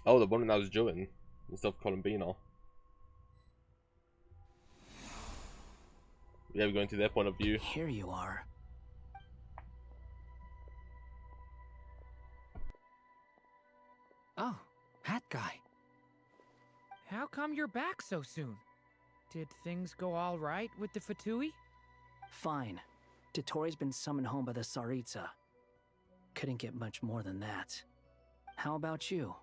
Oh, the one that was Join instead of Columbina. Yeah, we're going to their point of view. Here you are. Oh, hat guy. How come you're back so soon? Did things go all right with the Fatui? Fine. Dotori's been summoned home by the Tsaritsa. Couldn't get much more than that. How about you?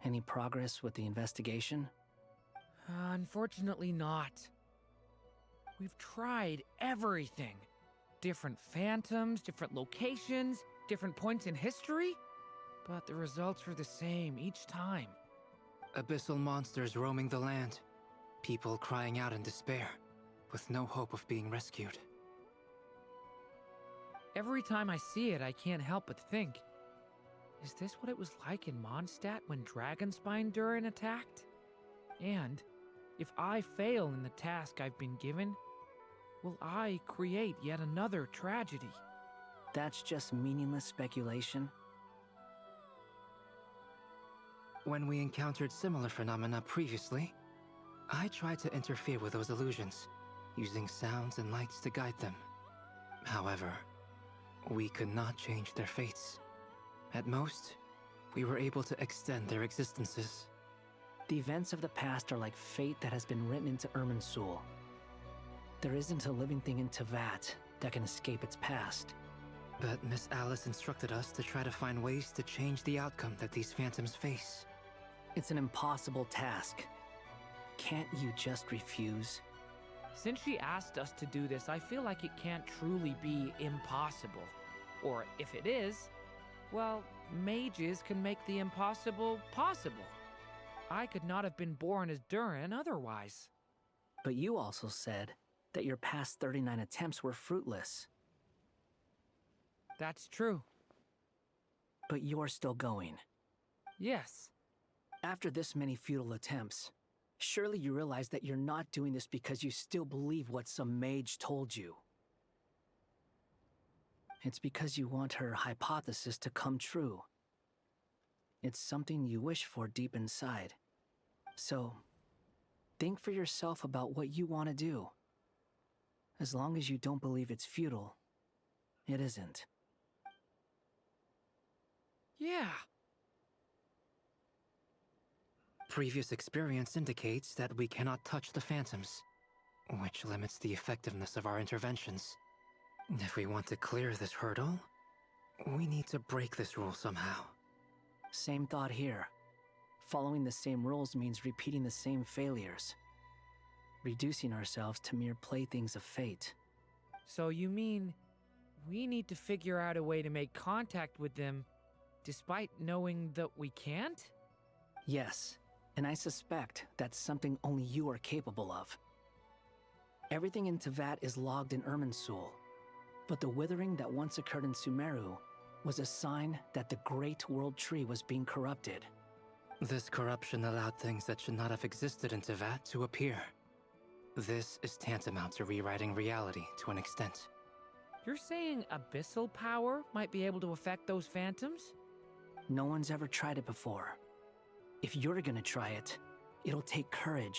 Any progress with the investigation? Unfortunately not. We've tried everything. Different phantoms, different locations, different points in history. But the results were the same each time. Abyssal monsters roaming the land. People crying out in despair, with no hope of being rescued. Every time I see it, I can't help but think, is this what it was like in Mondstadt when Dragonspine Durin attacked? And if I fail in the task I've been given, will I create yet another tragedy? That's just meaningless speculation. When we encountered similar phenomena previously, I tried to interfere with those illusions, using sounds and lights to guide them. However, we could not change their fates. At most, we were able to extend their existences. The events of the past are like fate that has been written into Irminsul. There isn't a living thing in Teyvat that can escape its past. But Miss Alice instructed us to try to find ways to change the outcome that these phantoms face. It's an impossible task. Can't you just refuse? Since she asked us to do this, I feel like it can't truly be impossible. Or if it is, well, mages can make the impossible possible. I could not have been born as Durin otherwise. But you also said that your past 39 attempts were fruitless. That's true. But you're still going. Yes. After this many futile attempts, surely you realize that you're not doing this because you still believe what some mage told you. It's because you want her hypothesis to come true. It's something you wish for deep inside. So, think for yourself about what you want to do. As long as you don't believe it's futile, it isn't. Yeah. Previous experience indicates that we cannot touch the phantoms, which limits the effectiveness of our interventions. If we want to clear this hurdle, we need to break this rule somehow. Same thought here. Following the same rules means repeating the same failures. Reducing ourselves to mere playthings of fate. So you mean we need to figure out a way to make contact with them despite knowing that we can't? Yes, and I suspect that's something only you are capable of. Everything in Teyvat is logged in Irminsul, but the withering that once occurred in Sumeru was a sign that the Great World Tree was being corrupted. This corruption allowed things that should not have existed in Teyvat to appear. This is tantamount to rewriting reality to an extent. You're saying abyssal power might be able to affect those phantoms? No one's ever tried it before. If you're gonna try it, it'll take courage.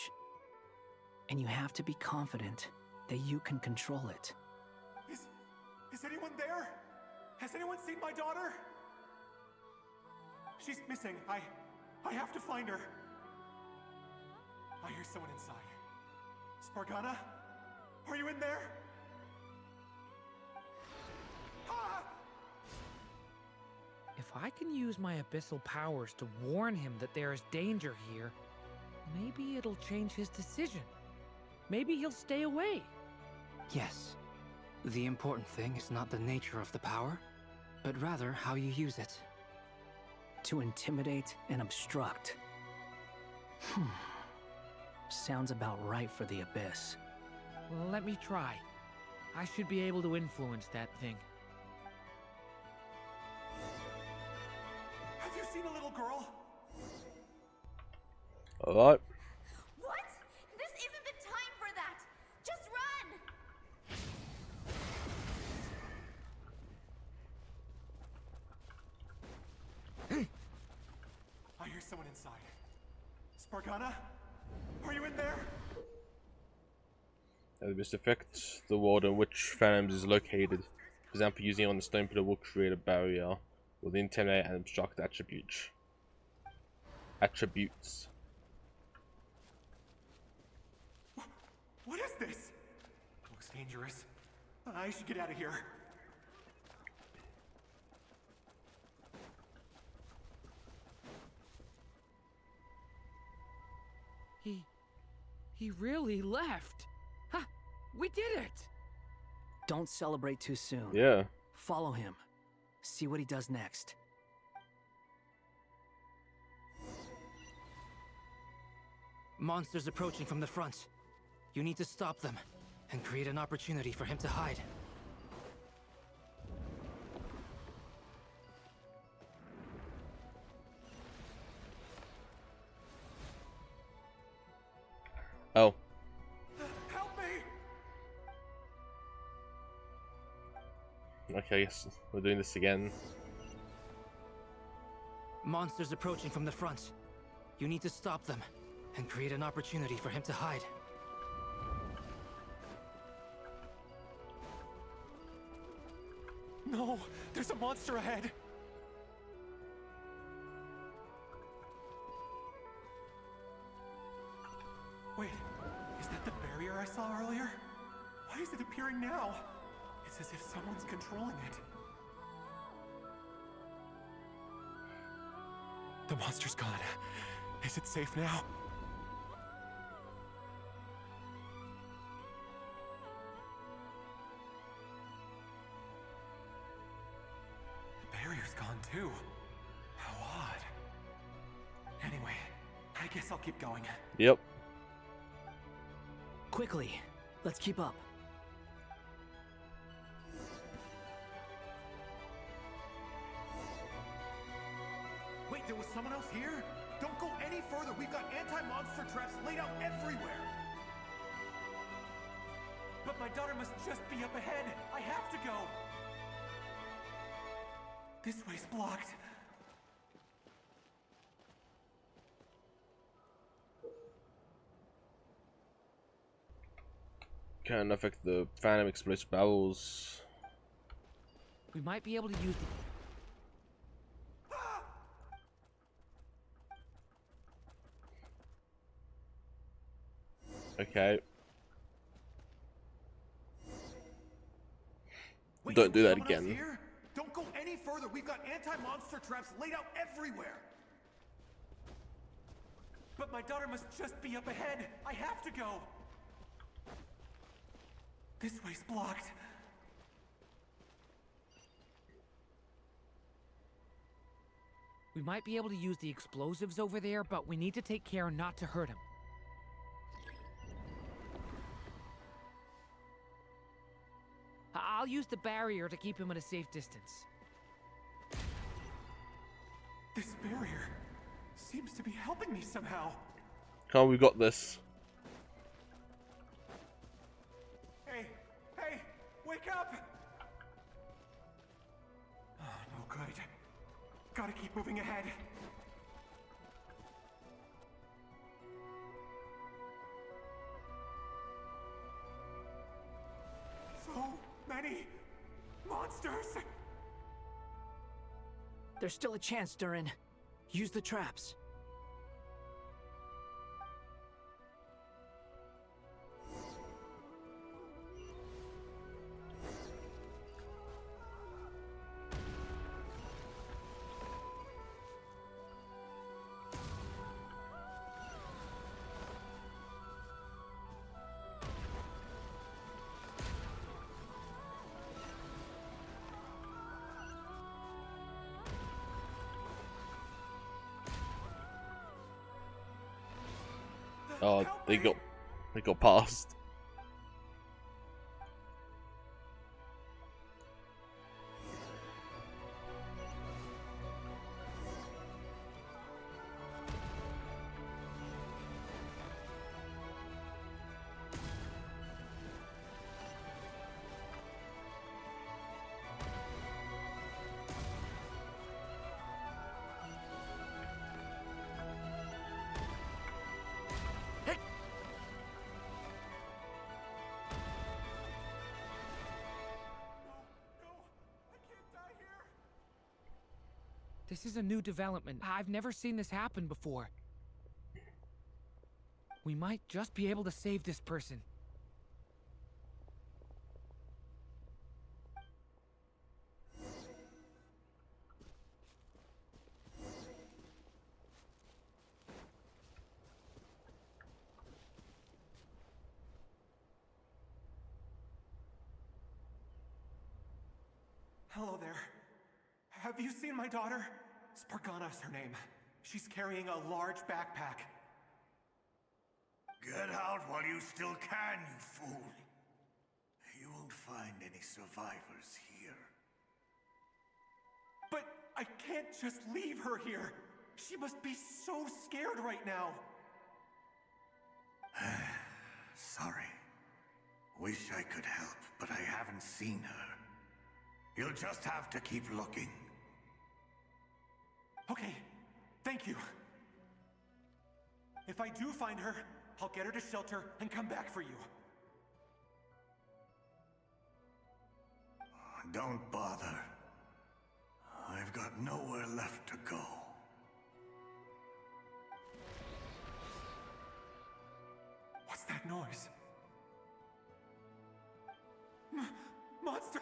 And you have to be confident that you can control it. Is anyone there? Has anyone seen my daughter? She's missing. I have to find her. I hear someone inside. Spargana? Are you in there? Ah! If I can use my abyssal powers to warn him that there is danger here, maybe it'll change his decision. Maybe he'll stay away. Yes. The important thing is not the nature of the power, but rather how you use it. To intimidate and obstruct. Sounds about right for the Abyss. Well, let me try. I should be able to influence that thing. Have you seen a little girl? Alright. What? This isn't the time for that! Just run! I hear someone inside. Spargana? Are you in there? This affects the world in which Phantoms is located. For example, using it on the stone pillar will create a barrier with intimidate and obstruct attributes. What is this? Looks dangerous. I should get out of here. He really left. Ha! We did it! Don't celebrate too soon. Yeah. Follow him. See what he does next. Monsters approaching from the front. You need to stop them and create an opportunity for him to hide. Oh. Help me! Okay, yes, we're doing this again. Monsters approaching from the front. You need to stop them and create an opportunity for him to hide. No, there's a monster ahead. Wait, is that the barrier I saw earlier? Why is it appearing now? It's as if someone's controlling it. The monster's gone. Is it safe now? The barrier's gone too. How odd. Anyway, I guess I'll keep going. Yep. Quickly, let's keep up. Wait, there was someone else here? Don't go any further. We've got anti-monster traps laid out everywhere. But my daughter must just be up ahead. I have to go. This way's blocked. Can affect the Phantom explosive barrels. We might be able to use the... Okay. Wait, Don't do there that was someone else again. here? Don't go any further. We've got anti-monster traps laid out everywhere. But my daughter must just be up ahead. I have to go. This way's blocked. We might be able to use the explosives over there, but we need to take care not to hurt him. I'll use the barrier to keep him at a safe distance. This barrier seems to be helping me somehow. Come on, we got this. Hey, wake up! Oh, no good. Gotta keep moving ahead. So many monsters! There's still a chance, Durin. Use the traps. Oh, they got past. This is a new development. I've never seen this happen before. We might just be able to save this person. Hello there. Have you seen my daughter? Spargana's her name. She's carrying a large backpack. Get out while you still can, you fool. You won't find any survivors here. But I can't just leave her here. She must be so scared right now. Sorry. Wish I could help, but I haven't seen her. You'll just have to keep looking. Okay, thank you. If I do find her, I'll get her to shelter and come back for you. Don't bother. I've got nowhere left to go. What's that noise? Monster!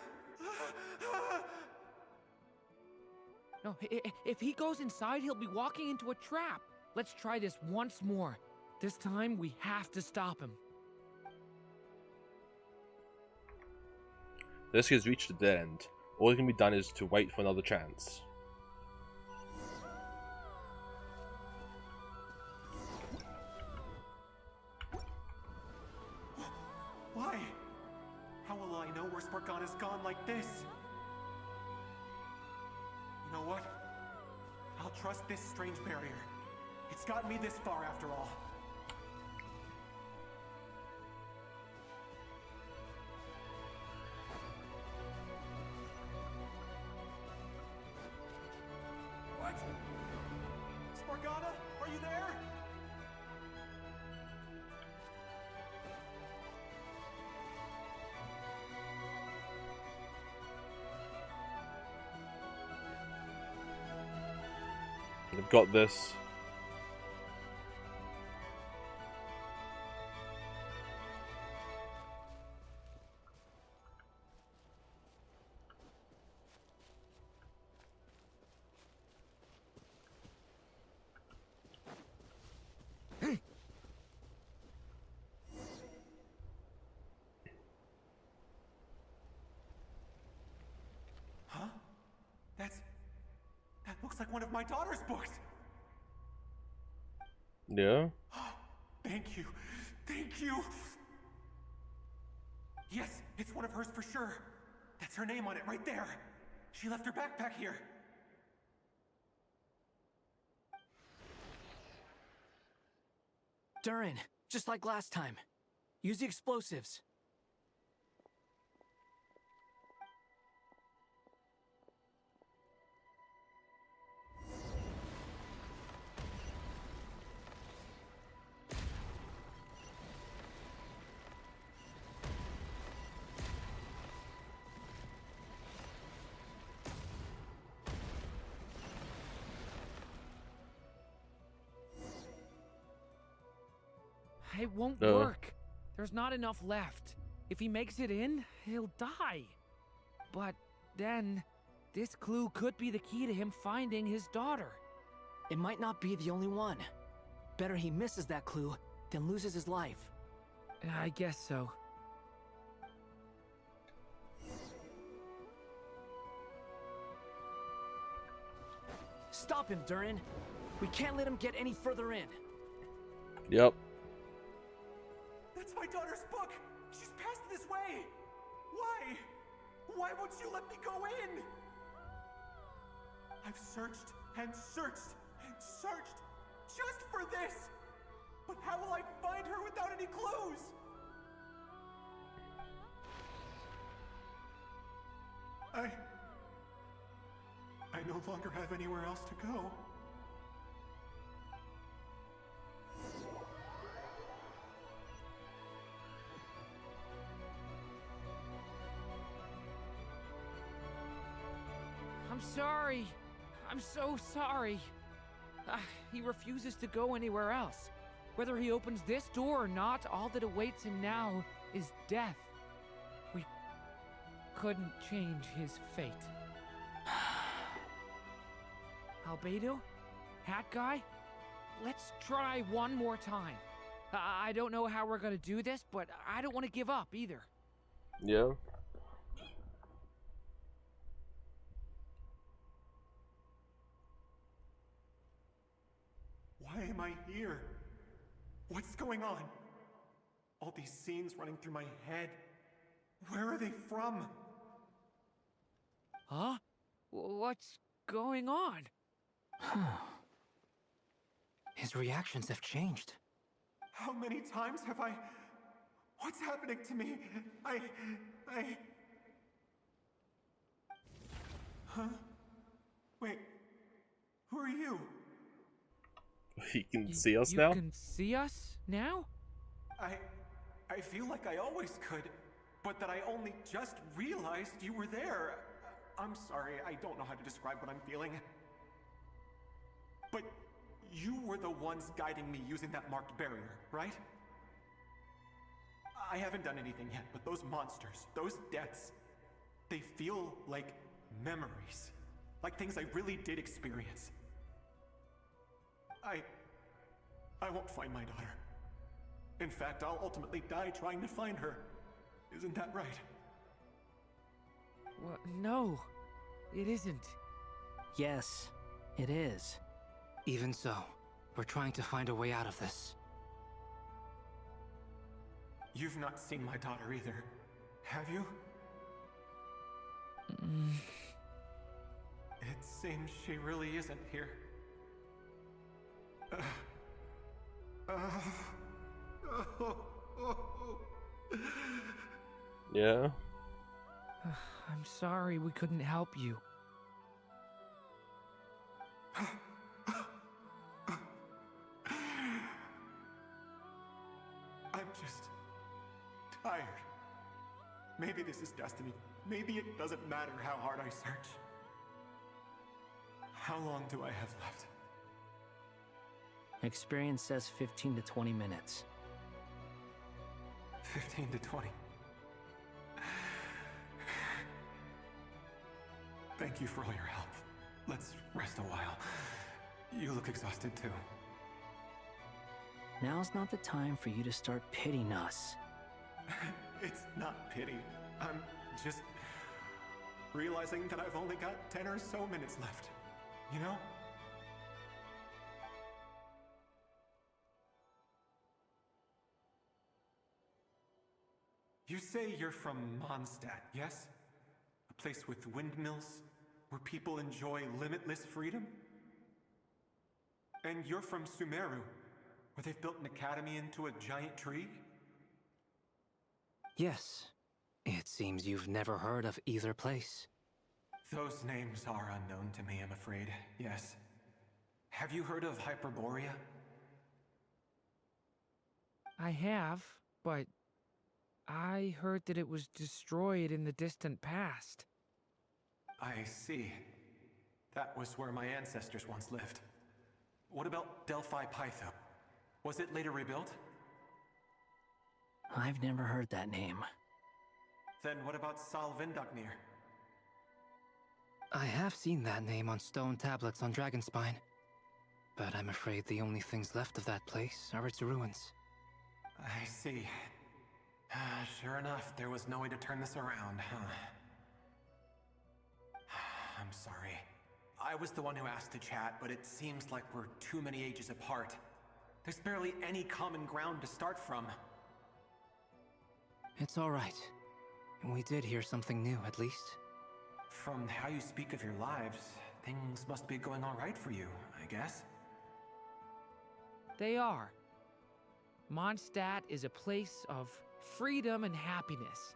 No, if he goes inside, he'll be walking into a trap. Let's try this once more. This time, we have to stop him. This has reached a dead end. All that can be done is to wait for another chance. Why? How will I know where Spargana's gone like this? You know what? I'll trust this strange barrier. It's gotten me this far after all. What? Spargana, are you there? I've got this. Huh? That looks like one of my daughter's books. Yeah? Thank you. Thank you. Yes, it's one of hers for sure. That's her name on it right there. She left her backpack here. Durin, just like last time. Use the explosives. It won't No. work. There's not enough left. If he makes it in, he'll die. But then, this clue could be the key to him finding his daughter. It might not be the only one. Better he misses that clue than loses his life. I guess so. Stop him, Durin. We can't let him get any further in. Yep. That's my daughter's book. She's passed this way. Why? Why won't you let me go in? I've searched and searched and searched just for this. But how will I find her without any clues? I no longer have anywhere else to go. I'm sorry. I'm so sorry. He refuses to go anywhere else. Whether he opens this door or not, all that awaits him now is death. We couldn't change his fate. Albedo? Hat guy? Let's try one more time. I don't know how we're gonna do this, but I don't want to give up either. Yeah. Why am I here? What's going on? All these scenes running through my head. Where are they from? Huh? What's going on? His reactions have changed. How many times have I... What's happening to me? Huh? Wait. Who are you? He can see us you now? You can see us now? I feel like I always could, but that I only just realized you were there. I'm sorry, I don't know how to describe what I'm feeling. But you were the ones guiding me using that marked barrier, right? I haven't done anything yet, but those monsters, those deaths, they feel like memories. Like things I really did experience. I won't find my daughter. In fact, I'll ultimately die trying to find her. Isn't that right? Well, no, it isn't. Yes, it is. Even so, we're trying to find a way out of this. You've not seen my daughter either, have you? It seems she really isn't here. Yeah. I'm sorry we couldn't help you. I'm just tired. Maybe this is destiny. Maybe it doesn't matter how hard I search. How long do I have left? Experience says 15 to 20 minutes. 15 to 20. Thank you for all your help. Let's rest a while. You look exhausted too. Now's not the time for you to start pitying us. It's not pity. I'm just realizing that I've only got 10 or so minutes left. You know? You say you're from Mondstadt, yes? A place with windmills, where people enjoy limitless freedom? And you're from Sumeru, where they've built an academy into a giant tree? Yes. It seems you've never heard of either place. Those names are unknown to me, I'm afraid, yes. Have you heard of Hyperborea? I have, but I heard that it was destroyed in the distant past. I see. That was where my ancestors once lived. What about Delphi Pytho? Was it later rebuilt? I've never heard that name. Then what about Salvindagnir? I have seen that name on stone tablets on Dragonspine. But I'm afraid the only things left of that place are its ruins. I see. Sure enough, there was no way to turn this around, huh? I'm sorry. I was the one who asked to chat, but it seems like we're too many ages apart. There's barely any common ground to start from. It's all right. We did hear something new, at least. From how you speak of your lives, things must be going all right for you, I guess. They are. Mondstadt is a place of freedom and happiness.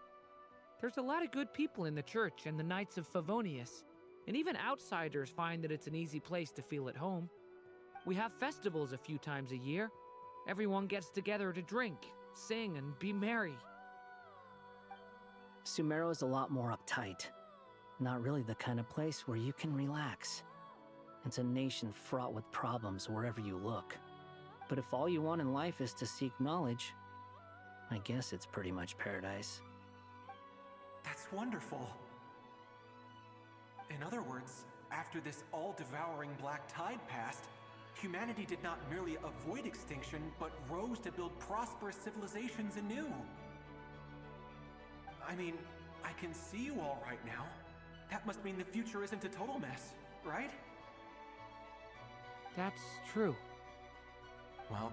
There's a lot of good people in the church and the Knights of Favonius, and even outsiders find that it's an easy place to feel at home. We have festivals a few times a year. Everyone gets together to drink, sing, and be merry. Sumeru is a lot more uptight. Not really the kind of place where you can relax. It's a nation fraught with problems wherever you look. But if all you want in life is to seek knowledge, I guess it's pretty much paradise. That's wonderful. In other words, after this all-devouring black tide passed, humanity did not merely avoid extinction, but rose to build prosperous civilizations anew. I mean, I can see you all right now. That must mean the future isn't a total mess, right? That's true. Well,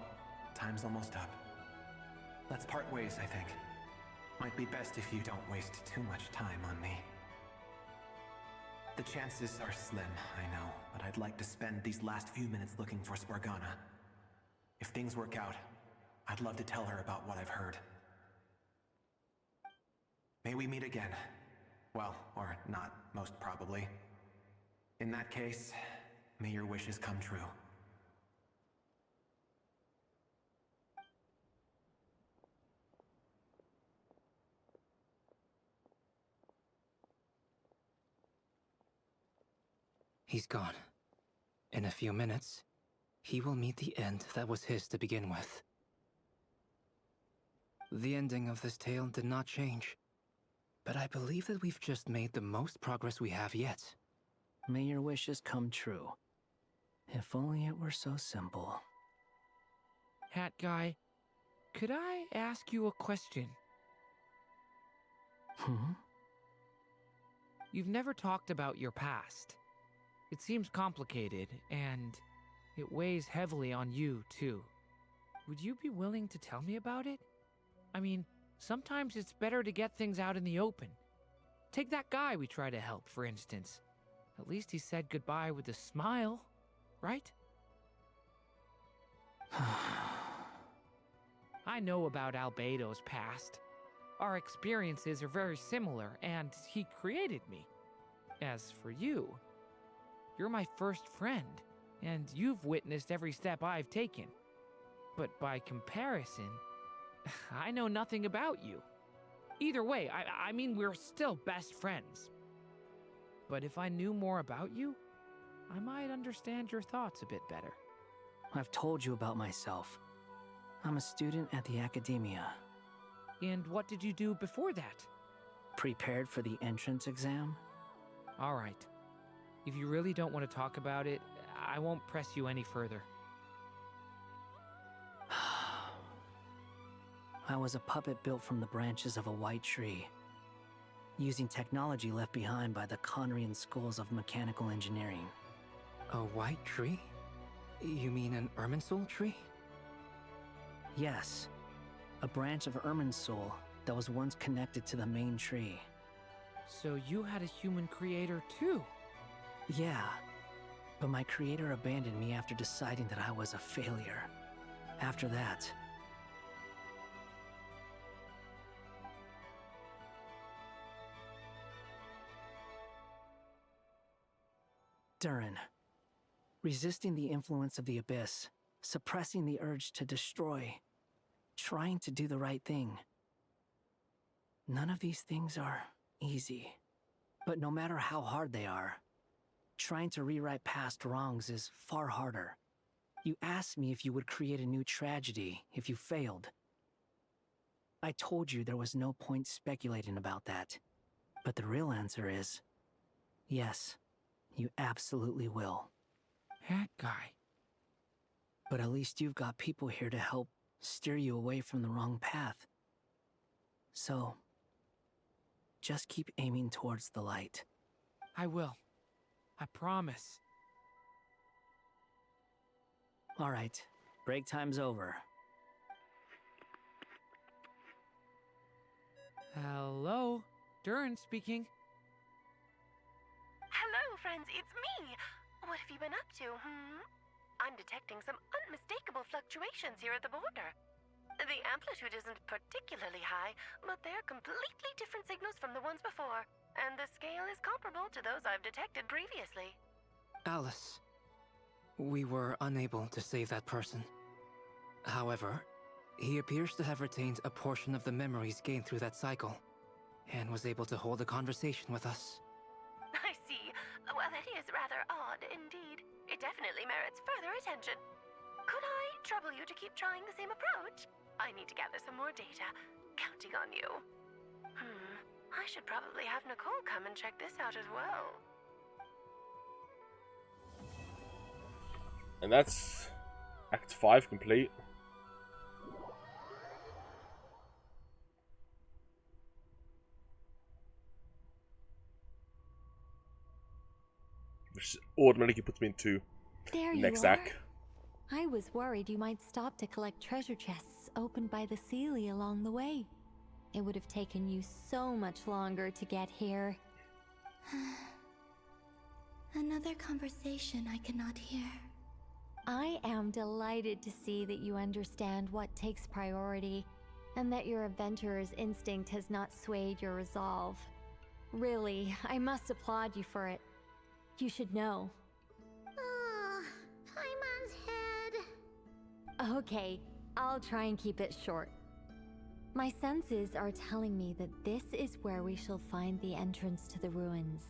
time's almost up. Let's part ways, I think. Might be best if you don't waste too much time on me. The chances are slim, I know, but I'd like to spend these last few minutes looking for Spargana. If things work out, I'd love to tell her about what I've heard. May we meet again. Well, or not, most probably. In that case, may your wishes come true. He's gone. In a few minutes, he will meet the end that was his to begin with. The ending of this tale did not change, but I believe that we've just made the most progress we have yet. May your wishes come true. If only it were so simple. Hat guy, could I ask you a question? You've never talked about your past. It seems complicated, and it weighs heavily on you, too. Would you be willing to tell me about it? I mean, sometimes it's better to get things out in the open. Take that guy we try to help, for instance. At least he said goodbye with a smile, right? I know about Albedo's past. Our experiences are very similar, and he created me. As for you, you're my first friend, and you've witnessed every step I've taken. But by comparison, I know nothing about you. Either way, I mean, we're still best friends. But if I knew more about you, I might understand your thoughts a bit better. I've told you about myself. I'm a student at the academia. And what did you do before that? Prepared for the entrance exam? All right. If you really don't want to talk about it, I won't press you any further. I was a puppet built from the branches of a white tree, using technology left behind by the Conrian schools of mechanical engineering. A white tree? You mean an Irminsul tree? Yes, a branch of Irminsul that was once connected to the main tree. So you had a human creator too? Yeah, but my creator abandoned me after deciding that I was a failure. After that, Durin, resisting the influence of the Abyss, suppressing the urge to destroy, trying to do the right thing. None of these things are easy, but no matter how hard they are, trying to rewrite past wrongs is far harder. You asked me if you would create a new tragedy if you failed. I told you there was no point speculating about that. But the real answer is, yes, you absolutely will. Hat guy. But at least you've got people here to help steer you away from the wrong path. So, just keep aiming towards the light. I will. I promise. All right, break time's over. Hello? Durin speaking. Hello, friends, it's me! What have you been up to, I'm detecting some unmistakable fluctuations here at the border. The amplitude isn't particularly high, but they're completely different signals from the ones before, and the scale is comparable to those I've detected previously. Alice, we were unable to save that person. However, he appears to have retained a portion of the memories gained through that cycle, and was able to hold a conversation with us. I see. Well, that is rather odd indeed. It definitely merits further attention. Could I trouble you to keep trying the same approach? I need to gather some more data. Counting on you. I should probably have Nicole come and check this out as well. And that's Act 5 complete. Which automatically puts me into There next you are. act. I was worried you might stop to collect treasure chests opened by the Seelie along the way. It would have taken you so much longer to get here. Another conversation I cannot hear. I am delighted to see that you understand what takes priority, and that your adventurer's instinct has not swayed your resolve. Really, I must applaud you for it. You should know. Paimon's head. Okay, I'll try and keep it short. My senses are telling me that this is where we shall find the entrance to the ruins.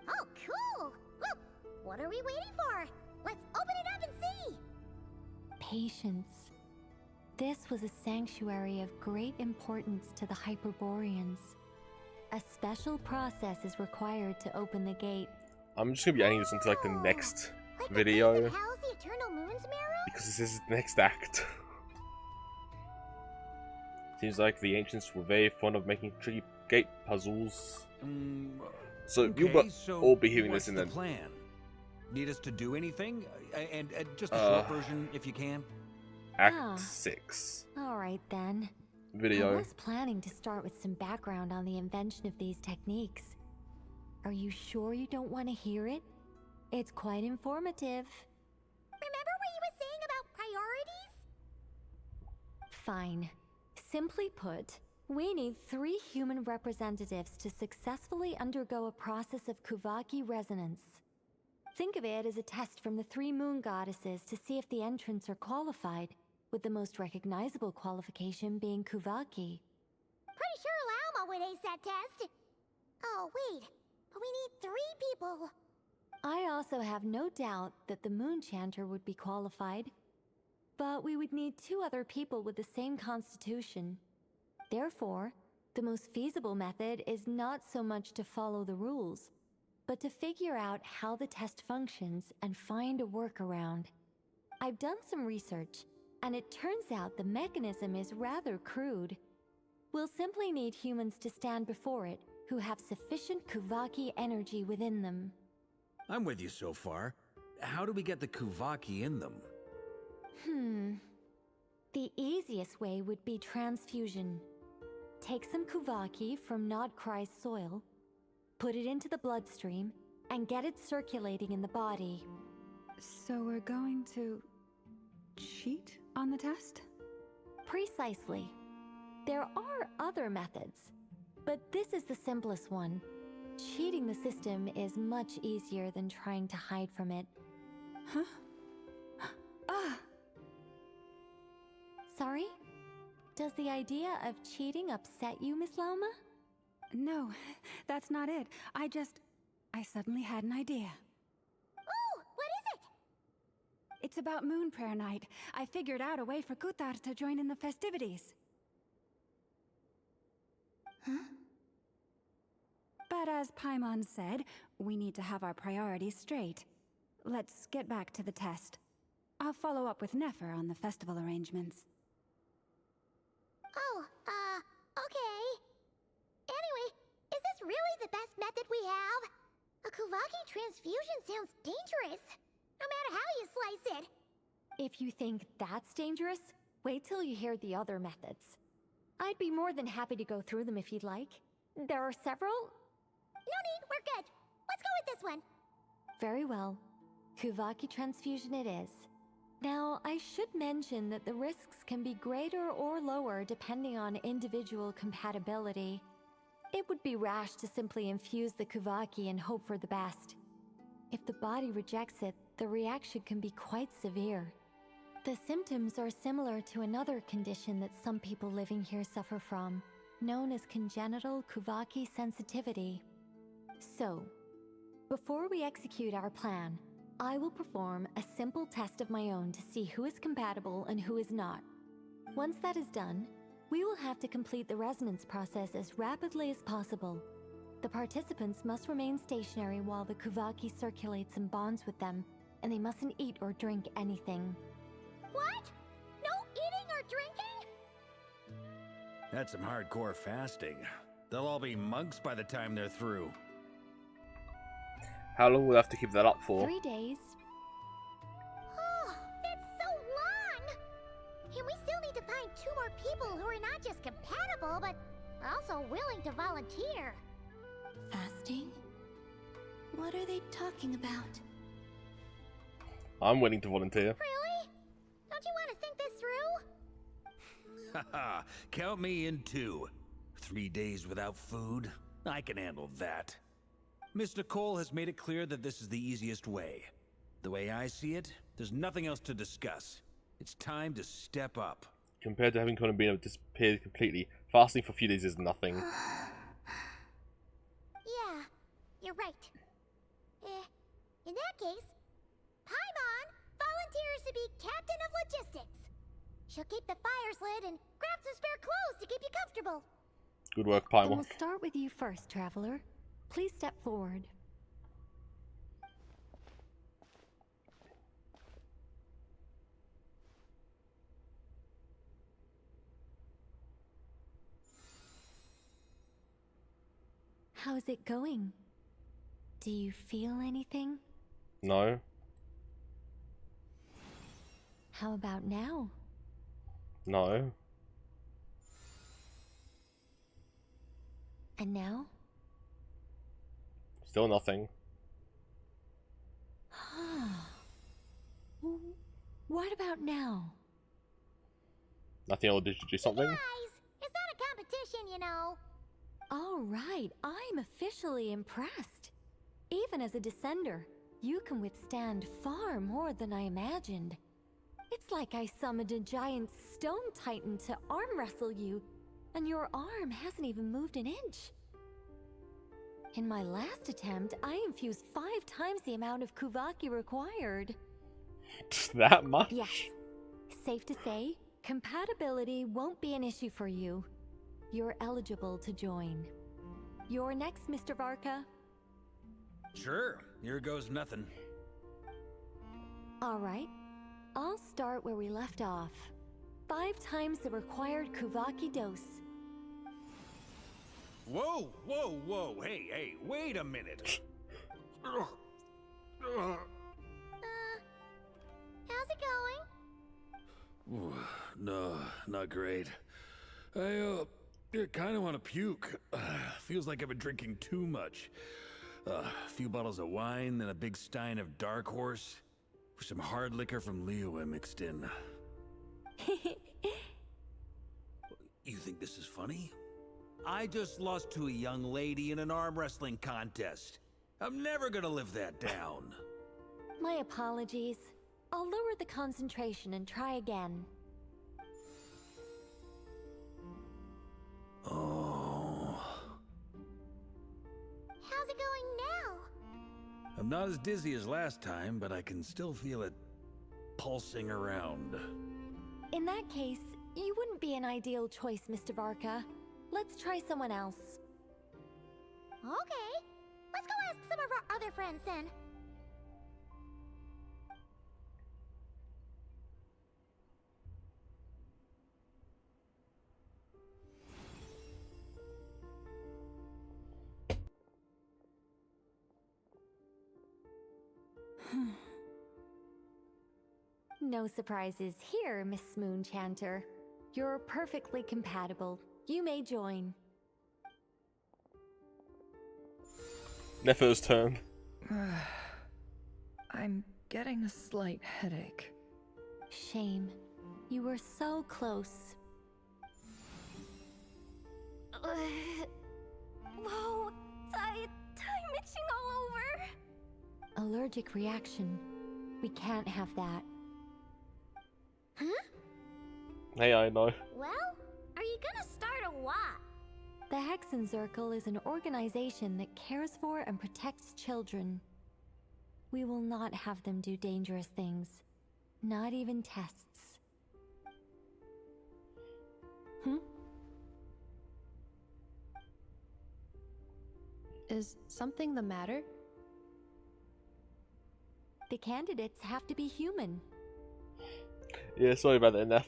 Oh, cool! Well, what are we waiting for? Let's open it up and see! Patience. This was a sanctuary of great importance to the Hyperboreans. A special process is required to open the gate. I'm just gonna be adding this into like the next Like video the place that housed the Eternal Moon's marrow? because this is the next act. Seems like the ancients were very fond of making tricky gate puzzles. So Okay, you'll so all be hearing what's this in the the plan? Need us to do anything? And just a short version, if you can. Act 6 Alright then. I video. was planning to start with some background on the invention of these techniques. Are you sure you don't want to hear it? It's quite informative. Remember what you were saying about priorities? Fine. Simply put, we need 3 human representatives to successfully undergo a process of Kuvaki resonance. Think of it as a test from the 3 moon goddesses to see if the entrants are qualified, with the most recognizable qualification being Kuvaki. Pretty sure Lauma would ace that test. Oh, wait. But we need 3 people. I also have no doubt that the Moon Chanter would be qualified. But we would need 2 other people with the same constitution. Therefore, the most feasible method is not so much to follow the rules, but to figure out how the test functions and find a workaround. I've done some research, and it turns out the mechanism is rather crude. We'll simply need humans to stand before it who have sufficient Kuvaki energy within them. I'm with you so far. How do we get the Kuvaki in them? The easiest way would be transfusion. Take some Kuvaki from Nod-Krai's soil, put it into the bloodstream, and get it circulating in the body. So we're going to cheat on the test? Precisely. There are other methods, but this is the simplest one. Cheating the system is much easier than trying to hide from it. Huh? Ah! Sorry? Does the idea of cheating upset you, Miss Lauma? No, that's not it. I suddenly had an idea. Oh, what is it? It's about Moon Prayer Night. I figured out a way for Kutar to join in the festivities. Huh? But as Paimon said, we need to have our priorities straight. Let's get back to the test. I'll follow up with Nefer on the festival arrangements. Oh, okay. Anyway, is this really the best method we have? A Kuvaki transfusion sounds dangerous, no matter how you slice it. If you think that's dangerous, wait till you hear the other methods. I'd be more than happy to go through them if you'd like. There are several. No need, we're good. Let's go with this one. Very well. Kuvaki transfusion it is. Now, I should mention that the risks can be greater or lower depending on individual compatibility. It would be rash to simply infuse the Kuvaki and hope for the best. If the body rejects it, the reaction can be quite severe. The symptoms are similar to another condition that some people living here suffer from, known as congenital Kuvaki sensitivity. So, before we execute our plan, I will perform a simple test of my own to see who is compatible and who is not. Once that is done, we will have to complete the resonance process as rapidly as possible. The participants must remain stationary while the Kuvaki circulates and bonds with them, and they mustn't eat or drink anything. What? No eating or drinking? That's some hardcore fasting. They'll all be monks by the time they're through. How long will we have to keep that up for? 3 days. Oh, that's so long! And we still need to find 2 more people who are not just compatible, but also willing to volunteer. Fasting? What are they talking about? I'm willing to volunteer. Really? Don't you want to think this through? Haha, count me in too. 3 days without food? I can handle that. Miss Nicole has made it clear that this is the easiest way. The way I see it, there's nothing else to discuss. It's time to step up. Compared to having kind of been disappeared completely, fasting for a few days is nothing. Yeah, you're right. In that case, Paimon volunteers to be captain of logistics. She'll keep the fires lit and grab some spare clothes to keep you comfortable. Good work, Then Paimon. we'll start with you first, traveler. Please step forward. How's it going? Do you feel anything? No. How about now? No. And now? Still nothing. What about now? Nothing. Or did you do something? Guys, it's not a competition, you know. All right, I'm officially impressed. Even as a descender, you can withstand far more than I imagined. It's like I summoned a giant stone titan to arm wrestle you, and your arm hasn't even moved an inch. In my last attempt, I infused 5 times the amount of Kuvaki required. That much? Yes. Safe to say, compatibility won't be an issue for you. You're eligible to join. You're next, Mr. Varka. Sure, here goes nothing. All right. I'll start where we left off. 5 times the required Kuvaki dose. Whoa, whoa, whoa, hey, wait a minute. How's it going? No, not great. I kind of want to puke. Feels like I've been drinking too much. A few bottles of wine, then a big stein of Dark Horse. With some hard liquor from Liyue mixed in. You think this is funny? I just lost to a young lady in an arm wrestling contest. I'm never gonna live that down. My apologies. I'll lower the concentration and try again. Oh. How's it going now? I'm not as dizzy as last time, but I can still feel it pulsing around. In that case, you wouldn't be an ideal choice, Mr. Varka. Let's try someone else. Okay, let's go ask some of our other friends then. No surprises here, Miss Moonchanter. You're perfectly compatible. You may join. Nefer's turn. I'm getting a slight headache. Shame. You were so close. Whoa, time itching all over. Allergic reaction. We can't have that. Huh? Hey, I know. Well, are you gonna start a what? The Hexen Circle is an organization that cares for and protects children. We will not have them do dangerous things. Not even tests. Is something the matter? The candidates have to be human. Yeah, sorry about that, Neff.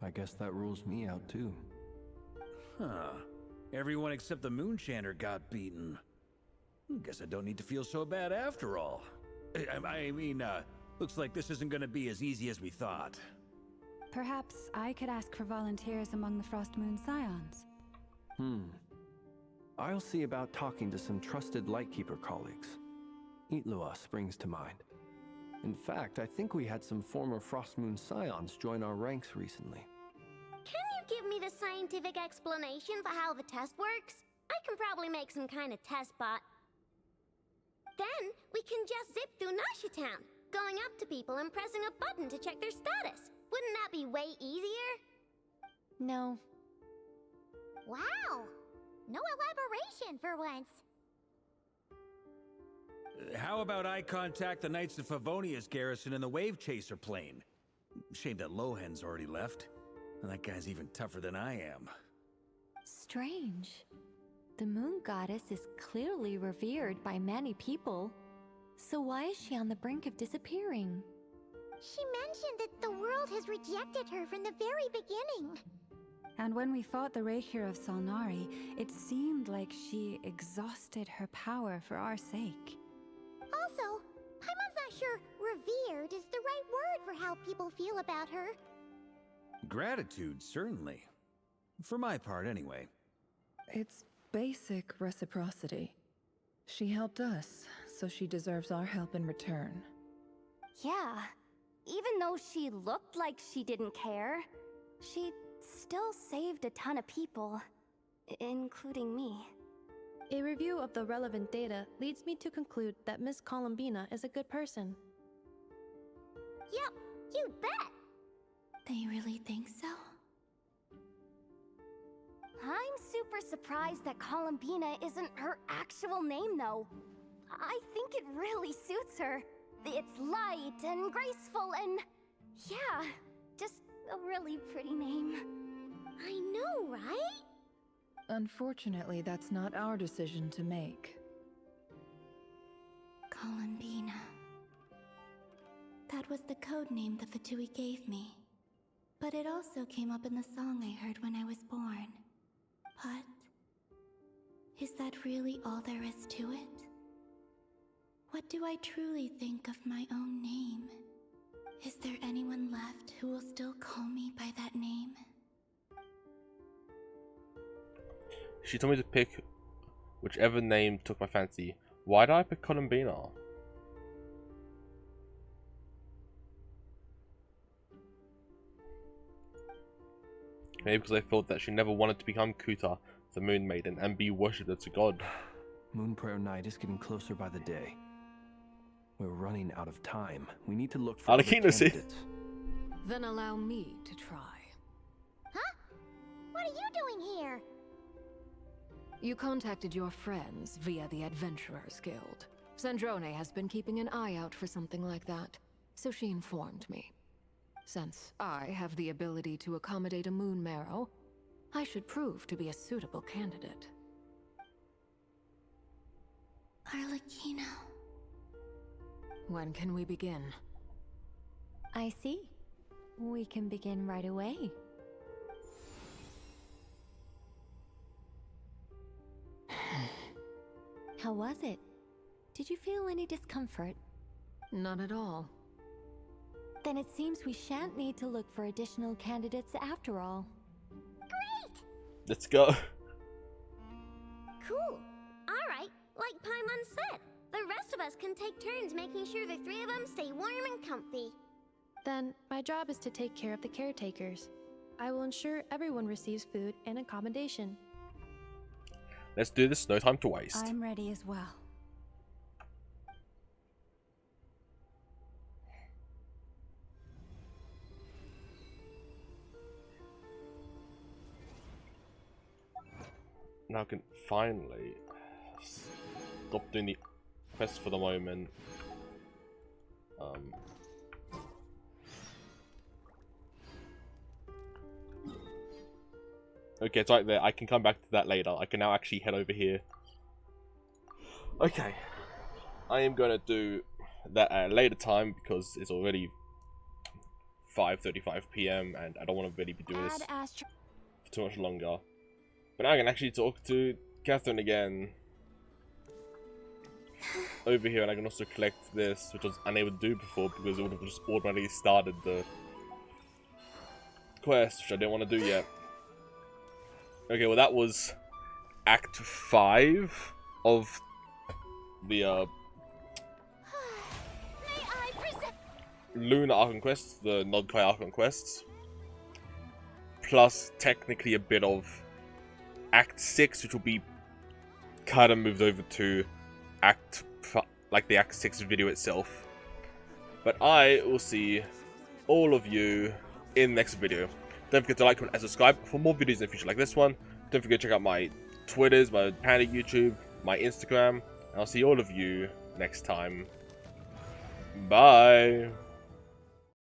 I guess that rules me out too. Huh. Everyone except the Moonchanter got beaten. Guess I don't need to feel so bad after all. I mean, looks like this isn't gonna be as easy as we thought. Perhaps I could ask for volunteers among the Frost Moon Scions. I'll see about talking to some trusted Lightkeeper colleagues. Itlua springs to mind. In fact, I think we had some former Frost Moon Scions join our ranks recently. Can you give me the scientific explanation for how the test works? I can probably make some kind of test bot. Then we can just zip through Nasha Town, going up to people and pressing a button to check their status. Wouldn't that be way easier? No. Wow! No elaboration for once. How about I contact the Knights of Favonia's garrison in the Wave Chaser plane? Shame that Lohan's already left. And that guy's even tougher than I am. Strange. The moon goddess is clearly revered by many people. So why is she on the brink of disappearing? She mentioned that the world has rejected her from the very beginning. And when we fought the Reikir of Salnari, it seemed like she exhausted her power for our sake. Also, Paimon's not sure revered is the right word for how people feel about her. Gratitude, certainly. For my part, anyway. It's basic reciprocity. She helped us, so she deserves our help in return. Yeah. Even though she looked like she didn't care, she still saved a ton of people, including me. A review of the relevant data leads me to conclude that Miss Columbina is a good person. Yep, you bet! They really think so? I'm super surprised that Columbina isn't her actual name, though. I think it really suits her. It's light and graceful and... yeah, just a really pretty name. I know, right? Unfortunately, that's not our decision to make. Columbina. That was the code name the Fatui gave me. But it also came up in the song I heard when I was born. But... is that really all there is to it? What do I truly think of my own name? Is there anyone left who will still call me by that name? She told me to pick whichever name took my fancy. Why did I pick Columbina? Maybe because I thought that she never wanted to become Kuta, the Moon Maiden, and be worshipped as a god. Moon Prayer Night is getting closer by the day. We're running out of time. We need to look for other candidates. Then allow me to try. Huh? What are you doing here? You contacted your friends via the Adventurers Guild. Sandrone has been keeping an eye out for something like that, so she informed me. Since I have the ability to accommodate a moon marrow, I should prove to be a suitable candidate. Arlecchino. When can we begin? I see. We can begin right away. How was it? Did you feel any discomfort? Not at all. Then it seems we shan't need to look for additional candidates after all. Great! Let's go. Cool. Alright, like Paimon said, the rest of us can take turns making sure the three of them stay warm and comfy. Then, my job is to take care of the caretakers. I will ensure everyone receives food and accommodation. Let's do this, no time to waste. I'm ready as well. Now I can finally stop doing the quest for the moment. Okay, it's right there. I can come back to that later. I can now actually head over here. Okay. I am going to do that at a later time because it's already 5:35 PM and I don't want to really be doing this for too much longer. But now I can actually talk to Catherine again. Over here, and I can also collect this, which I was unable to do before because it would have just automatically started the quest, which I didn't want to do yet. Okay, well that was Act 5 of the Lunar Archon quests, the Nod-Krai Archon quests, plus technically a bit of Act 6, which will be kind of moved over to the Act 6 video itself. But I will see all of you in the next video. Don't forget to like, comment, and subscribe for more videos in the future like this one. Don't forget to check out my Twitters, my Panda YouTube, my Instagram, and I'll see all of you next time. Bye!